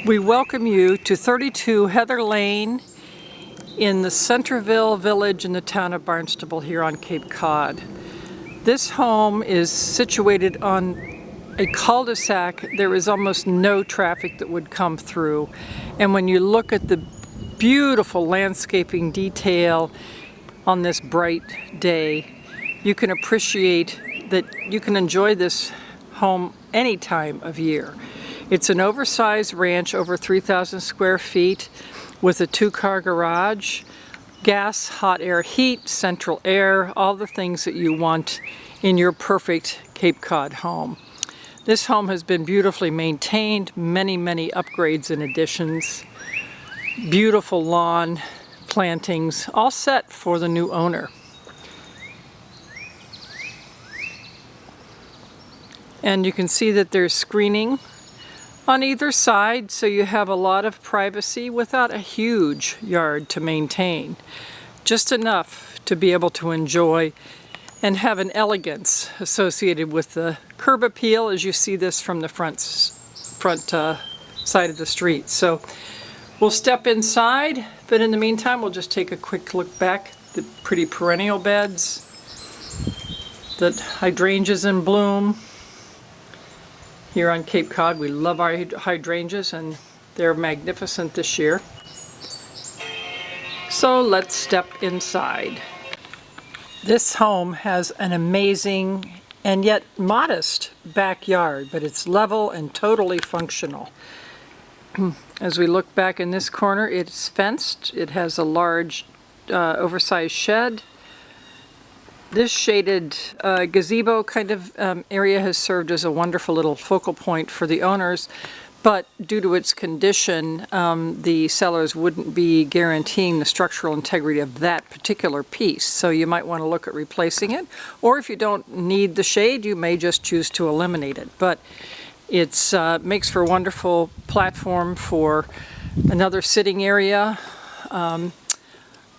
We welcome you to 32 Heather Lane in the Centerville village in the town of Barnstable here on Cape Cod. This home is situated on a cul-de-sac. There is almost no traffic that would come through. And when you look at the beautiful landscaping detail on this bright day, you can appreciate that you can enjoy this home any time of year. It's an oversized ranch, over 3,000 square feet, with a 2-car garage, gas, hot air heat, central air, all the things that you want in your perfect Cape Cod home. This home has been beautifully maintained, many upgrades and additions, beautiful lawn, plantings, all set for the new owner. And you can see that there's screening on either side, so you have a lot of privacy without a huge yard to maintain. Just enough to be able to enjoy and have an elegance associated with the curb appeal as you see this from the front side of the street. So we'll step inside, but in the meantime we'll just take a quick look back. The pretty perennial beds, the hydrangeas in bloom. Here on Cape Cod, we love our hydrangeas and they're magnificent this year. So let's step inside. This home has an amazing and yet modest backyard, but it's level and totally functional. As we look back in this corner, it's fenced. It has a large oversized shed. This shaded gazebo kind of area has served as a wonderful little focal point for the owners, but due to its condition, the sellers wouldn't be guaranteeing the structural integrity of that particular piece. So you might want to look at replacing it, or if you don't need the shade, you may just choose to eliminate it. But it's makes for a wonderful platform for another sitting area.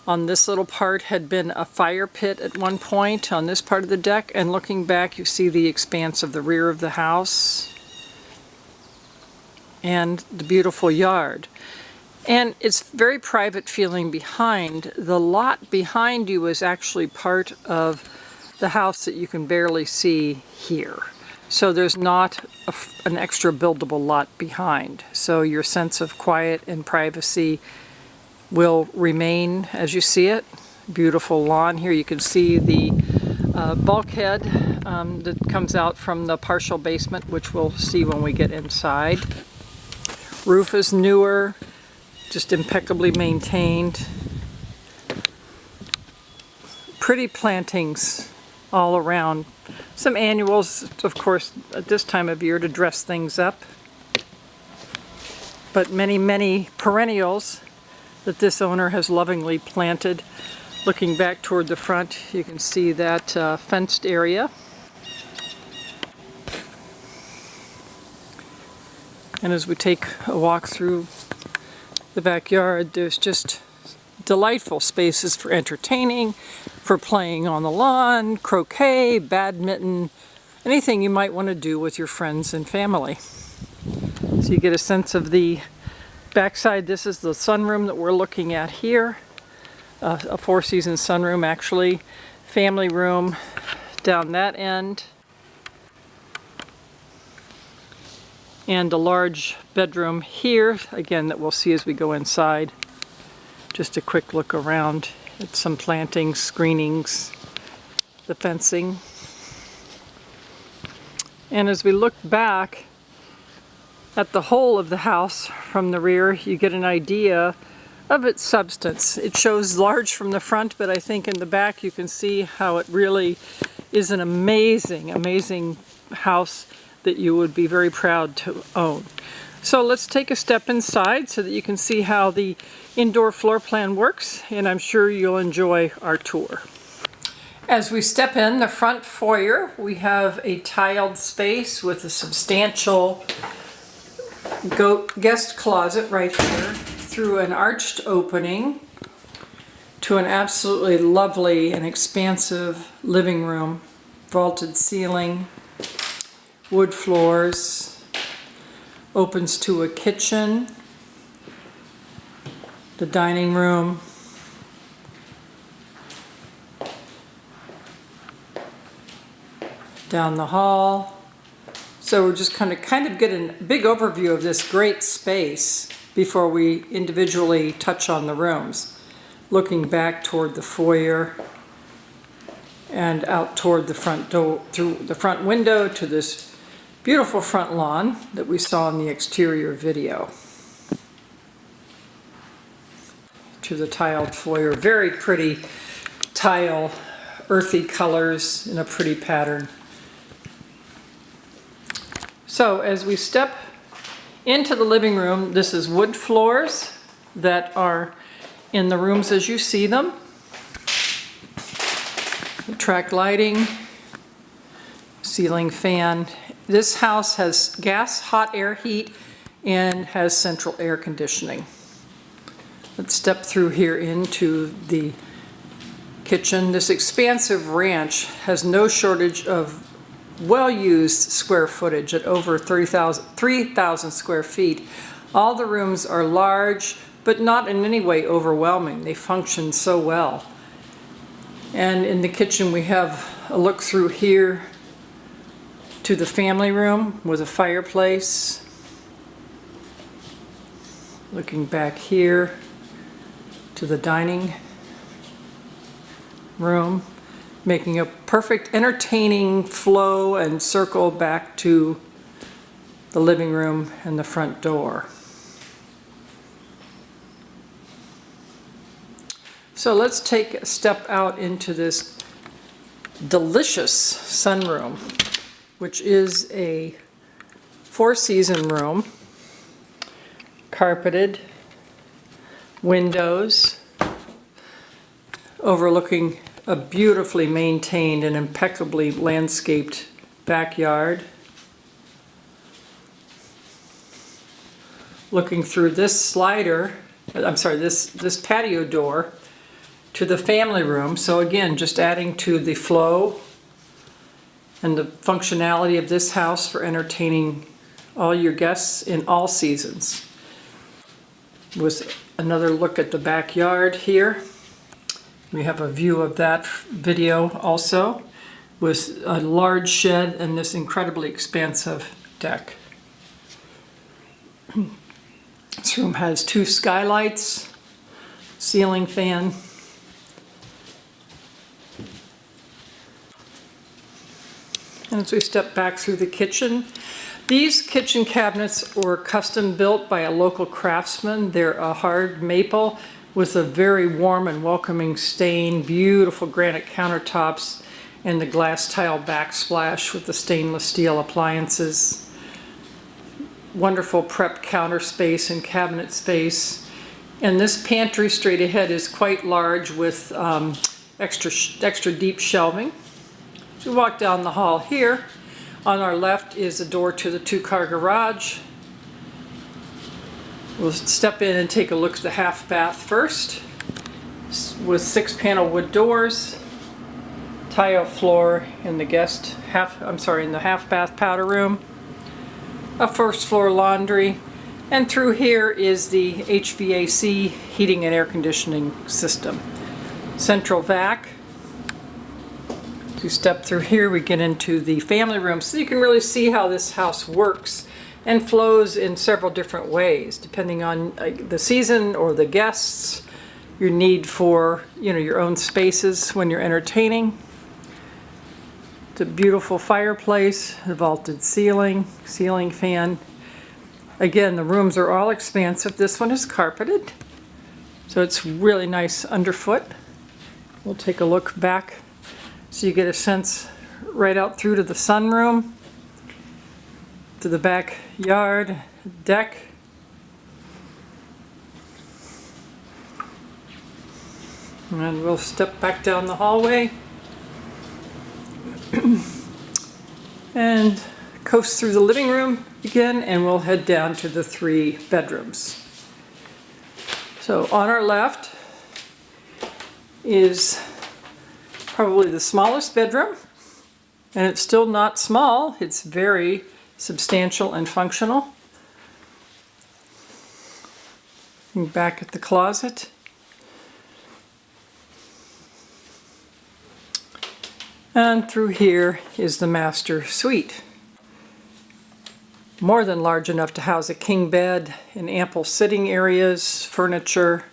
On this little part had been a fire pit at one point on this part of the deck, and looking back you see the expanse of the rear of the house and the beautiful yard. And it's very private feeling behind. The lot behind you is actually part of the house that you can barely see here. So there's not an extra buildable lot behind. So your sense of quiet and privacy will remain as you see it. Beautiful lawn here. You can see the bulkhead that comes out from the partial basement, which we'll see when we get inside. Roof is newer, just impeccably maintained. Pretty plantings all around. Some annuals, of course, at this time of year to dress things up. But many perennials that this owner has lovingly planted. Looking back toward the front, you can see that fenced area. And as we take a walk through the backyard, there's just delightful spaces for entertaining, for playing on the lawn, croquet, badminton, anything you might want to do with your friends and family. So you get a sense of the backside. This is the sunroom that we're looking at here. A 4-season sunroom actually. Family room down that end. And a large bedroom here, again, that we'll see as we go inside. Just a quick look around at some plantings, screenings, the fencing. And as we look back at the whole of the house from the rear, you get an idea of its substance. It shows large from the front, but I think in the back you can see how it really is an amazing house that you would be very proud to own. So let's take a step inside so that you can see how the indoor floor plan works, and I'm sure you'll enjoy our tour. As we step in the front foyer, we have a tiled space with a substantial guest closet right here, through an arched opening to an absolutely lovely and expansive living room. Vaulted ceiling, wood floors, opens to a kitchen, the dining room, down the hall. So we're just kind of getting a big overview of this great space before we individually touch on the rooms. Looking back toward the foyer and out toward the front door, through the front window to this beautiful front lawn that we saw in the exterior video. To the tiled foyer, very pretty tile, earthy colors in a pretty pattern. So as we step into the living room, this is wood floors that are in the rooms as you see them. Track lighting, ceiling fan. This house has gas, hot air heat, and has central air conditioning. Let's step through here into the kitchen. This expansive ranch has no shortage of well-used square footage at over 3,000 square feet. All the rooms are large, but not in any way overwhelming. They function so well. And in the kitchen we have a look through here to the family room with a fireplace. Looking back here to the dining room, making a perfect entertaining flow and circle back to the living room and the front door. So let's take a step out into this delicious sunroom, which is a four-season room, carpeted, windows, overlooking a beautifully maintained and impeccably landscaped backyard. Looking through this slider, this patio door to the family room. So again, just adding to the flow and the functionality of this house for entertaining all your guests in all seasons. With another look at the backyard here. We have a view of that video also, with a large shed and this incredibly expansive deck. This room has two skylights, ceiling fan, and as we step back through the kitchen, these kitchen cabinets were custom built by a local craftsman. They're a hard maple with a very warm and welcoming stain, beautiful granite countertops, and the glass tile backsplash with the stainless steel appliances. Wonderful prep counter space and cabinet space. And this pantry straight ahead is quite large with extra deep shelving. As we walk down the hall here, on our left is a door to the two-car garage. We'll step in and take a look at the half bath first, with 6-panel wood doors, tile floor in the in the half bath powder room, a first floor laundry, and through here is the HVAC heating and air conditioning system. Central vac. As we step through here, we get into the family room, so you can really see how this house works and flows in several different ways, depending on the season or the guests, your need for your own spaces when you're entertaining. It's a beautiful fireplace, a vaulted ceiling fan. Again, the rooms are all expansive. This one is carpeted, so it's really nice underfoot. We'll take a look back so you get a sense right out through to the sunroom, to the backyard deck. And we'll step back down the hallway and coast through the living room again, and we'll head down to the 3 bedrooms. So on our left is probably the smallest bedroom, and it's still not small, it's very substantial and functional. Back at the closet. And through here is the master suite. More than large enough to house a king bed and ample sitting areas, furniture.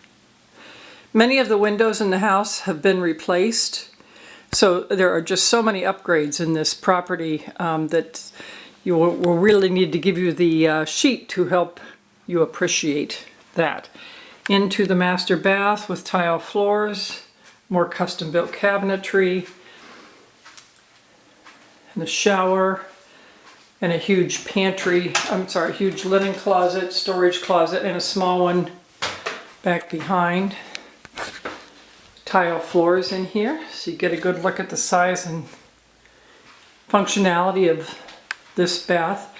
Many of the windows in the house have been replaced, so there are just so many upgrades in this property that you will really need to give you the sheet to help you appreciate that. Into the master bath with tile floors, more custom-built cabinetry, and the shower, and a huge pantry, huge linen closet, storage closet, and a small one back behind. Tile floors in here, so you get a good look at the size and functionality of this bath.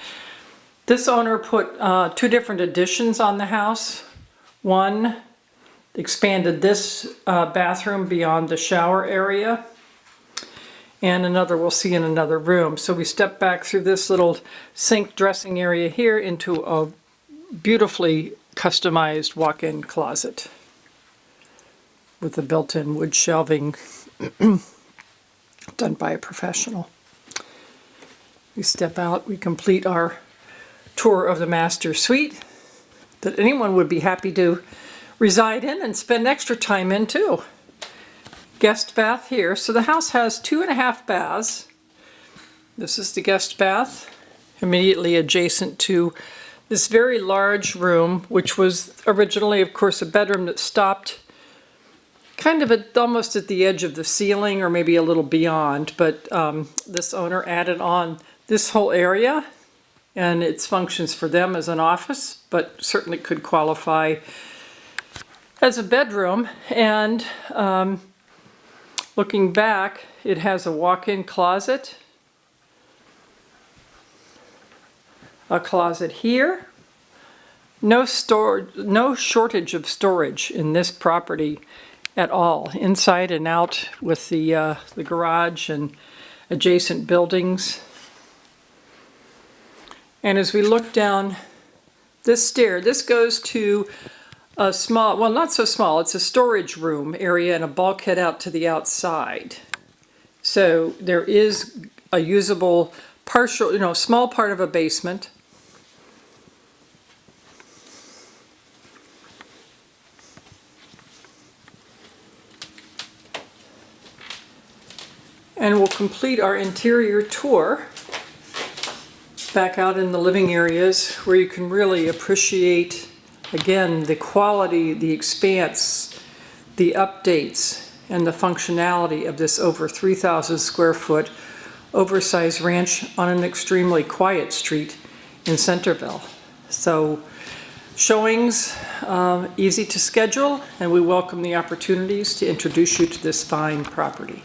This owner put two different additions on the house. One expanded this bathroom beyond the shower area, and another we'll see in another room. So we step back through this little sink dressing area here into a beautifully customized walk-in closet with the built-in wood shelving done by a professional. We step out, we complete our tour of the master suite that anyone would be happy to reside in and spend extra time in too. Guest bath here. So the house has 2.5 baths. This is the guest bath, immediately adjacent to this very large room, which was originally, of course, a bedroom that stopped kind of almost at the edge of the ceiling, or maybe a little beyond. But this owner added on this whole area, and its functions for them as an office, but certainly could qualify as a bedroom. And looking back, it has a walk-in closet, a closet here. No shortage of storage in this property at all, inside and out, with the garage and adjacent buildings. And as we look down this stair, this goes to a small, well, not so small, it's a storage room area and a bulkhead out to the outside. So there is a usable partial, small part of a basement. And we'll complete our interior tour back out in the living areas, where you can really appreciate, again, the quality, the expanse, the updates, and the functionality of this over 3,000 square foot oversized ranch on an extremely quiet street in Centerville. So showings, easy to schedule, and we welcome the opportunities to introduce you to this fine property.